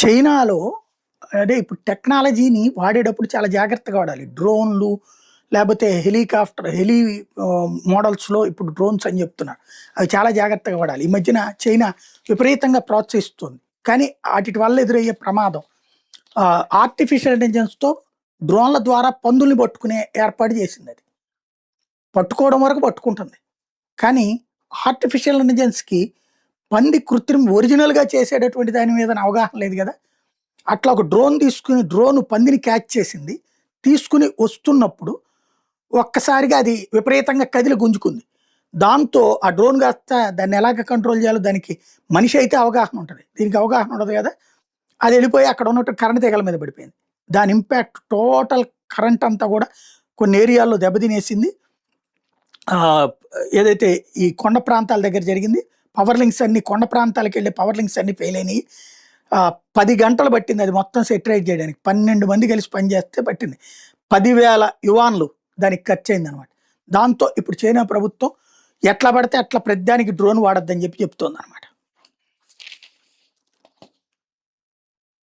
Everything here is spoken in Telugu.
చైనాలో అంటే ఇప్పుడు టెక్నాలజీని వాడేటప్పుడు చాలా జాగ్రత్తగా వాడాలి. డ్రోన్‌లు లేపోతే హెలీ మోడల్స్‌లో ఇప్పుడు డ్రోన్స్ అని చెప్తున్నారు. అవి చాలా జాగ్రత్తగా వాడాలి. ఈ మధ్యన చైనా విపరీతంగా ప్రోత్సహిస్తుంది. కానీ ఆటిటి వల్ల ఎదురయ్యే ప్రమాదం ఆర్టిఫిషియల్ ఇంటెలిజెన్స్‌తో డ్రోన్‌ల ద్వారా పందుల్ని పట్టుకునే ఏర్పాటు చేసిందది. పట్టుకోవడం వరకు పట్టుకుంటుంది. కానీ ఆర్టిఫిషియల్ ఇంటెలిజెన్స్‌కి పంది ఒరిజినల్‌గా చేసేటటువంటి దాని మీదన అవగాహన లేదు గదా! అట్లా ఒక డ్రోన్ తీసుకొని పందిని క్యాచ్ చేసింది. తీసుకొని వస్తున్నప్పుడు ఒక్కసారిగా అది విపరీతంగా కదిలి గుంజుకుంది. దాంతో ఆ డ్రోన్ కాస్త దాన్ని ఎలాగ కంట్రోల్ చేయాలో దానికి మనిషి అయితే అవగాహన ఉంటది. దీనికి అవగాహన ఉండదు గదా! అది వెళ్ళిపోయి అక్కడ ఉన్నట్టు కరెంట్ తీగల మీద పడిపోయింది. దాని ఇంపాక్ట్ టోటల్ కరెంట్ అంతా గూడా కొన్ని ఏరియాల్లో దెబ్బతినేసింది. ఆహ్, ఏదైతే ఈ కొండ ప్రాంతాల దగ్గర జరిగింది. పవర్ లింక్స్ అన్నీ కొండ ప్రాంతాలకెళ్ళే పవర్ లింక్స్ అన్నీ ఫెయిల్ అయినియి. 10 గంటలు పట్టింది అది మొత్తం సెటరైట్ చేయడానికి. 12 మంది కలిసి పనిచేస్తే పట్టింది. 10,000 యువాన్లు దానికి ఖర్చయిందనమాట. దాంతో ఇప్పుడు చైనా ప్రభుత్వం ఎట్లా పడితే అట్లా ప్రతిదానికి డ్రోన్ వాడొద్దని చెప్తోందనమాట.